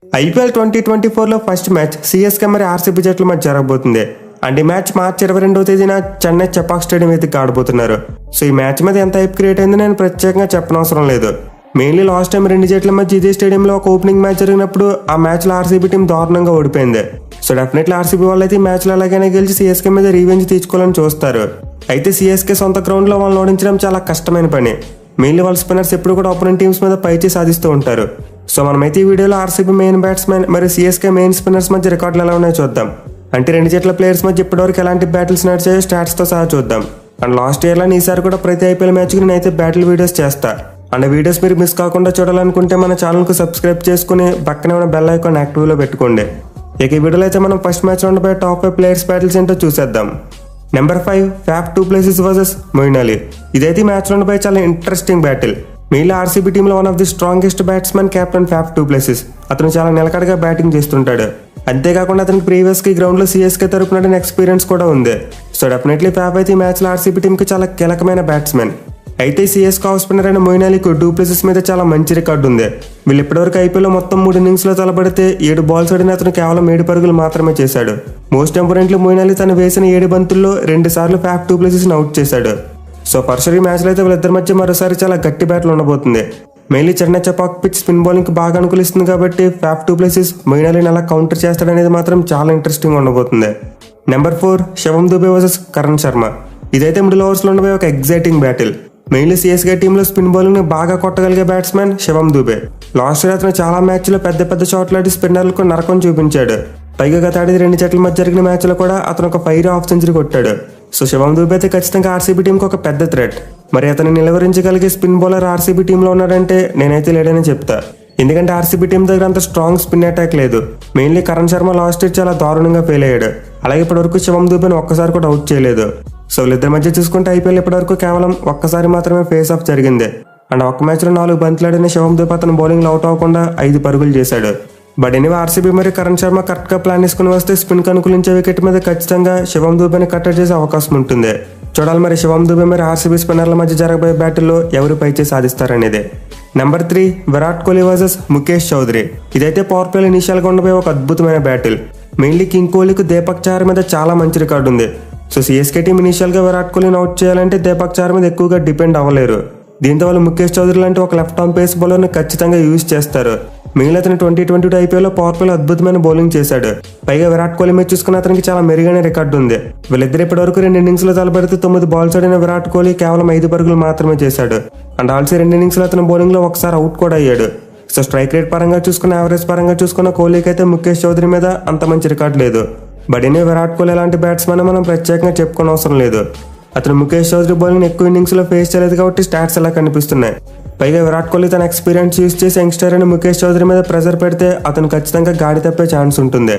IPL 2024లో first match CSK మరి RCB జట్ల మధ్య జరగబోతుంది. అండ్ ఈ మ్యాచ్ మార్చి 22వ తేదీన చెన్నై చెపాక్ స్టేడియం ఎదురు ఆడబోతున్నారు. సో ఈ మ్యాచ్ మీద ఎంత హైప్ క్రియేట్ అయిందో నేను ప్రత్యేకంగా చెప్పనవసరం లేదు. మెయిన్లీ లాస్ట్ టైం రెండు జట్ల మధ్య ఇదే స్టేడియంలో ఒక ఓపెనింగ్ మ్యాచ్ జరిగినప్పుడు ఆ మ్యాచ్లో ఆర్సీబీ టీం దారుణంగా ఓడిపోయింది. సో డెఫినెట్లీ ఆర్సీబీ వాళ్ళు అయితే ఈ మ్యాచ్లో ఎలాగైనా గెలిచి సిఎస్కే మీద రీవెంజ్ తీసుకోవాలని చూస్తారు. అయితే సిఎస్కే సొంత గ్రౌండ్లో వాళ్ళని ఓడించడం చాలా కష్టమైన పని. మెయిన్లీ వాళ్ళ స్పిన్నర్స్ ఎప్పుడు కూడా ఆపోనెంట్ టీమ్స్ మీద పైచేసి సాధిస్తూ ఉంటారు. సో మనమైతే ఈ వీడియోలో ఆర్సీబీ మెయిన్ బ్యాట్స్మెన్ మరియు సిఎస్కే మెయిన్ స్పిన్నర్స్ మధ్య రికార్డులు ఎలా ఉన్నాయో చూద్దాం. అంటే రెండు జట్ల ప్లేయర్స్ మధ్య ఇప్పటివరకు ఎలాంటి బ్యాటిల్స్ నడిచాయో స్టాట్స్తో సహా చూద్దాం. అండ్ లాస్ట్ ఇయర్లో ఈసారి కూడా ప్రతి ఐపీఎల్ మ్యాచ్కి నేనైతే బ్యాటిల్ వీడియోస్ చేస్తా. అండ్ వీడియోస్ మీరు మిస్ కాకుండా చూడాలనుకుంటే మన ఛానల్కు సబ్స్క్రైబ్ చేసుకుని పక్కనే ఉన్న బెల్ ఐకాన్ యాక్టివ్లో పెట్టుకోండి. ఇక ఈ వీడియోలో అయితే మనం ఫస్ట్ మ్యాచ్లో ఉండబోయే టాప్ 5 ప్లేయర్స్ బ్యాటిల్స్ ఏంటో చూసేద్దాం. Number 5 Faf du Plessis versus Moeen Ali. ఇదైతే మ్యాచ్లో ఉండబోయే చాలా ఇంట్రెస్టింగ్ బ్యాటిల్. మెయిన్లీ ఆర్సీబీ టీంలో one of the strongest batsmen captain Faf du Plessis. అతను చాలా నిలకడగా బ్యాటింగ్ చేస్తుంటాడు. అంతేకాకుండా అతనికి ప్రీవియస్ కి గ్రౌండ్ లో సిఎస్కే తరపున ఎక్స్పీరియన్స్ కూడా ఉంది. సో డెఫినెట్లీ ఫ్యాఫ్ అయితే ఈ మ్యాచ్ లో ఆర్సీబీ టీమ్ కి చాలా కీలకమైన బ్యాట్స్మెన్. అయితే సిఎస్కే ఆఫ్ స్పిన్నర్ అయిన మొయిన్ అలీకి డూ ప్లెసిస్ మీద చాలా మంచి రికార్డు ఉంది. వీళ్ళు ఇప్పటివరకు ఐపీఎల్ మొత్తం 3 ఇన్నింగ్స్ లో తలబడితే 7 బాల్స్ ఆడిన అతను కేవలం 7 పరుగులు మాత్రమే చేశాడు. మోస్ట్ ఇంపార్టెంట్లీ మొయిన్ అలీ తను వేసిన 7 బంతుల్లో 2 సార్లు ఫ్యాఫ్ డూ ప్లెసిస్ అవుట్ చేశాడు. సో ఫస్ట్ ఈ మ్యాచ్ లో అయితే వీళ్ళిద్దరి మధ్య మరోసారి చాలా గట్టి బ్యాట్లు ఉండబోతుంది. Mainly Chennai Chepauk pitch spin bowling కి బాగా అనుకూలిస్తుంది కాబట్టి ఫ్యాఫ్ డూ ప్లెసిస్ మొయిన్ అలీని ఎలా కౌంటర్ చేస్తాడనేది మాత్రం చాలా ఇంట్రెస్టింగ్ ఉండబోతుంది. నెంబర్ 4 శివం దూబే వర్సెస్ కరణ్ శర్మ. ఇదైతే మిడిల్ ఓవర్స్ లో ఉండబోయే ఒక ఎగ్జైటింగ్ బ్యాటిల్. మెయిన్లీ సిఎస్కే టీంలో స్పిన్ బౌలింగ్ ని బాగా కొట్టగలిగే బ్యాట్స్మెన్ శివం దూబే. లాస్ట్ ఇయర్ అతను చాలా మ్యాచ్లో పెద్ద షాట్లాడి స్పిన్నర్లకు నరకం చూపించాడు. పైగా గత ఆడి 2 జట్ల మధ్య జరిగిన మ్యాచ్లో కూడా అతను ఒక ఫైర్ హాఫ్ సెంచరీ కొట్టాడు. సో శివం దూబే అయితే ఖచ్చితంగా ఆర్సీబీ టీంకి ఒక పెద్ద థ్రెట్. మరి అతను నిలవరించగలిగే స్పిన్ బౌలర్ ఆర్సీబీ టీంలో ఉన్నాడంటే నేనైతే లేడని చెప్తా. ఎందుకంటే ఆర్సీబీ టీం దగ్గర అంత స్ట్రాంగ్ స్పిన్ అటాక్ లేదు. Mainly Karan Sharma last year చాలా దారుణంగా ఫెయిల్ అయ్యాడు. అలాగే ఇప్పటివరకు శివం దూబేని ఒక్కసారి కూడా అవుట్ చేయలేదు. సో వీళ్ళిద్దరి మధ్య చూసుకుంటే ఐపీఎల్ ఇప్పటివరకు కేవలం ఒక్కసారి మాత్రమే ఫేస్ ఆఫ్ జరిగింది. అండ్ ఒక్క మ్యాచ్లో 4 బంతులాడిన శివం దూబే అతను బౌలింగ్లో అవుట్ అవ్వకుండా 5 పరుగులు చేశాడు. బట్ ఎనివే ఆర్సీబీ మరియు కరణ్ శర్మ కరెక్ట్గా ప్లాన్ వేసుకుని వస్తే స్పిన్ అనుకూలించే వికెట్ మీద ఖచ్చితంగా శివం దూబేని కట్టడి చేసే అవకాశం ఉంటుంది. చూడాలి మరి శివం దూబే మరి ఆర్సీబీ స్పిన్నర్ల మధ్య జరగబోయే బ్యాటిల్లో ఎవరు పైచే సాధిస్తారనేది. Number 3 Virat Kohli versus Mukesh Choudhary. ఇదైతే పవర్ ప్లేలో ఇనిషియల్ గా ఉండబోయే ఒక అద్భుతమైన బ్యాటిల్. మెయిన్లీ కింగ్ కోహ్లీకి దీపక్ చాహర్ మీద చాలా మంచి రికార్డు ఉంది. సో సిఎస్కే టీం ఇనిషియల్ గా విరాట్ కోహ్లీని అవుట్ చేయాలంటే దీపక్ చాహర్ మీద ఎక్కువగా డిపెండ్ అవ్వలేరు. దీంతో వాళ్ళు ముఖేష్ చౌదరి లాంటి ఒక లెఫ్ట్ ఆర్మ్ పేస్ బౌలర్ని ఖచ్చితంగా యూజ్ చేస్తారు. మెయిన్లీ అతను 2022 ఐపీఎల్లో పవర్ ప్లేలో అద్భుతమైన బౌలింగ్ చేశాడు. పైగా విరాట్ కోహ్లీ మీద చూసుకున్న అతనికి చాలా మెరుగైన రికార్డు ఉంది. వీళ్ళిద్దరు ఇప్పటివరకు 2 ఇన్నింగ్స్ లో తలబడితే 9 బాల్స్ ఆడిన విరాట్ కోహ్లీ కేవలం 5 పరుగులు మాత్రమే చేశాడు. అండ్ ఆల్సో 2 ఇన్నింగ్స్ లో అతను బౌలింగ్ లో ఒకసారి అవుట్ కూడా అయ్యాడు. సో స్ట్రైక్ రేట్ పరంగా చూసుకున్న యావరేజ్ పరంగా చూసుకున్న కోహ్లీకి అయితే ముఖేష్ చౌదరి మీద అంత మంచి రికార్డు లేదు. బట్ ఇనే విరాట్ కోహ్లీ లాంటి బ్యాట్స్మెన్ మనం ప్రత్యేకంగా చెప్పుకోని అవసరం లేదు. అతను ముఖేష్ చౌదరి బౌలింగ్ ఎక్కువ ఇన్నింగ్స్ లో ఫేస్ చేయలేదు కాబట్టి స్టాట్స్ ఎలా కనిపిస్తున్నాయి. పైగా విరాట్ కోహ్లీ తన ఎక్స్పీరియన్స్ యూజ్ చేసి యంగ్స్టర్ అని ముఖేష్ చౌదరి మీద ప్రెజర్ పెడితే అతను ఖచ్చితంగా గాడి తప్పే ఛాన్స్ ఉంటుంది.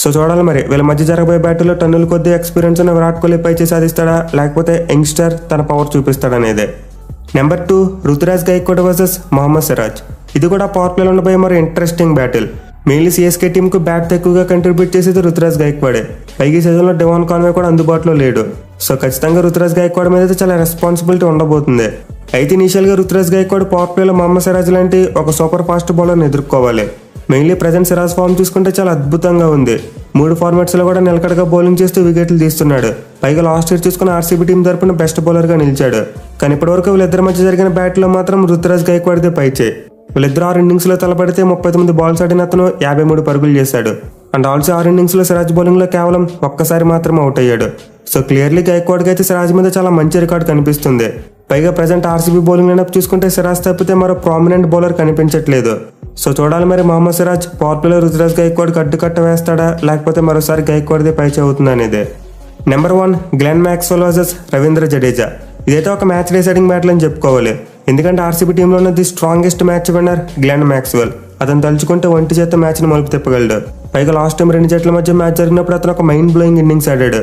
సో చూడాలి మరి వీళ్ళ మధ్య జరగబోయే బ్యాటిల్లో టన్నుల కొద్ది ఎక్స్పీరియన్స్ ఉన్న విరాట్ కోహ్లీ పైచే సాధిస్తాడా లేకపోతే యంగ్స్టర్ తన పవర్ చూపిస్తాడనేదే. Number 2 Ruturaj Gaikwad versus Mohammed Siraj. ఇది కూడా పవర్ ప్లేలో ఉండబోయే మరి interesting battle. Mainly CSK team కు బ్యాట్ ఎక్కువగా కంట్రిబ్యూట్ చేసేది రుతురాజ్ గైక్వాడే. పైగా ఈ సీజన్ లో డెవాన్ కాన్వే కూడా అందుబాటులో లేడు. సో ఖచ్చితంగా రుతురాజ్ గైక్వాడ్ మీద అయితే చాలా రెస్పాన్సిబిలిటీ ఉండబోతుంది. అయితే ఇనిషియల్ గా రుతురాజ్ గైక్వాడ్ పవర్ ప్లేలో మొహమ్మద్ సిరాజ్ లాంటి ఒక సూపర్ ఫాస్ట్ బౌలర్ని ఎదుర్కోవాలి. మెయిన్లీ ప్రజెంట్ సిరాజ్ ఫామ్ చూసుకుంటే చాలా అద్భుతంగా ఉంది. 3 ఫార్మాట్స్ లో కూడా నిలకడగా బౌలింగ్ చేస్తూ వికెట్లు తీస్తున్నాడు. పైగా లాస్ట్ ఇయర్ చూసుకున్న ఆర్సీబీ టీం తరపున బెస్ట్ బౌలర్ గా నిలిచాడు. కానీ ఇప్పటివరకు వీళ్ళిద్దరి మధ్య జరిగిన బ్యాట్ లో మాత్రం రుతురాజ్ గైక్వాడ్దే పైచే. వీళ్ళిద్దరు 6 ఇన్నింగ్స్ లో తలపడితే 39 బాల్స్ ఆడిన అతను 53 పరుగులు చేశాడు. అండ్ ఆల్సో 6 ఇన్నింగ్స్ లో సిరాజ్ బౌలింగ్ లో కేవలం ఒక్కసారి మాత్రమే అవుట్ అయ్యాడు. సో క్లియర్లీ గైక్వాడ్ అయితే సిరాజ్ మీద చాలా మంచి రికార్డు కనిపిస్తుంది. పైగా ప్రజెంట్ ఆర్సీబీ బౌలింగ్ లైనప్ చూసుకుంటే సిరాజ్ తప్పితే మరో ప్రామినెంట్ బౌలర్ కనిపించట్లేదు. సో చూడాలి మరి మొహమ్మద్ సిరాజ్ పవర్ ప్లేలో రుతురాజ్ గైక్వాడ్ కట్ట వేస్తాడా లేకపోతే మరోసారి గైక్వాడ్దే పైచే అవుతుంది అనేది. Number 1 Glenn Maxwell versus Ravindra Jadeja. ఇదైతే ఒక మ్యాచ్ డిసైడింగ్ బ్యాటిల్ అని చెప్పుకోవాలి. ఎందుకంటే ఆర్సీబీ టీంలో ఉన్న the strongest match winner Glenn Maxwell. అతను తలుచుకుంటే ఒంటి చేత మ్యాచ్ని మలుపు తిప్పగలడు. పైగా లాస్ట్ టైం 2 జట్ల మధ్య మ్యాచ్ జరిగినప్పుడు అతను ఒక మైండ్ బ్లోయింగ్ ఇన్నింగ్స్ ఆడాడు.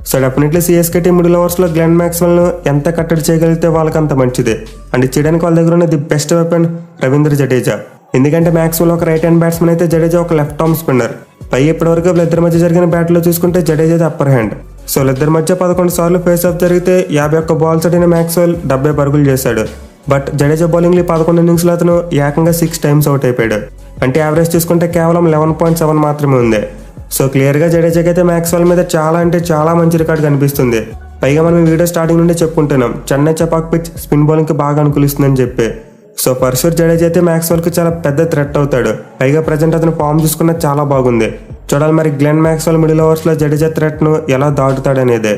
So definitely CSK team middle overs లో గ్లెన్ మ్యాక్స్వెల్ ను ఎంత కట్టడి చేయగలిగితే వాళ్ళకి అంత మంచిది. అండ్ చేయడానికి వాళ్ళ దగ్గర ఉన్న the best weapon Ravindra Jadeja. ఎందుకంటే మ్యాక్స్వెల్ ఒక రైట్ హ్యాండ్ బ్యాట్స్మెన్ అయితే జడేజా ఒక లెఫ్ట్ ఆర్మ్ స్పిన్నర్. పై ఇప్పటివరకు వీళ్ళిద్దరి మధ్య జరిగిన బ్యాట్లో చూసుకుంటే జడేజా అప్పర్ హ్యాండ్. సో వీళ్ళిద్దరి మధ్య 11 సార్లు ఫేస్ ఆఫ్ జరిగితే 51 బాల్స్ ఆడిన మ్యాక్స్వెల్ 70 పరుగులు చేశాడు. బట్ జడేజా బౌలింగ్ 11 ఇన్నింగ్స్ లో అతను ఏకంగా 6 టైమ్స్ అవుట్ అయిపోయాడు. అంటే యావరేజ్ చూసుకుంటే కేవలం 11.7 మాత్రమే ఉంది. సో క్లియర్గా జడేజాకి అయితే మ్యాక్స్వెల్ మీద చాలా అంటే చాలా మంచి రికార్డు కనిపిస్తుంది. పైగా మనం ఈ వీడియో స్టార్టింగ్ నుండి చెప్పుకుంటున్నాం చెన్నై చెపాక్ పిచ్ స్పిన్ బౌలింగ్కి బాగా అనుకూలిస్తుందని చెప్పి. సో ఫర్ షూర్ జడేజా అయితే మ్యాక్స్వెల్కి చాలా పెద్ద థ్రెట్ అవుతాడు. పైగా ప్రజెంట్ అతను ఫామ్ చూసుకున్నది చాలా బాగుంది. చూడాలి మరి గ్లెన్ మ్యాక్స్వెల్ మిడిల్ ఓవర్స్లో జడేజా థ్రెట్ను ఎలా దాటుతాడనేదే.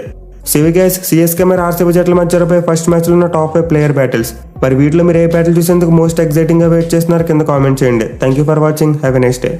సివి గైస్, సిఎస్కే మరి ఆర్సీబీ జట్ల మధ్య జరిగే ఫస్ట్ మ్యాచ్లో ఉన్న టాప్ 5 ప్లేయర్ బ్యాటిల్స్. మరి వీటిలో మీరు ఏ బ్యాటిల్ చూసేందుకు మోస్ట్ ఎక్సైటింగ్గా వెయిట్ చేస్తున్నారు కింద కామెంట్ చేయండి. Thank you for watching. Have a nice day.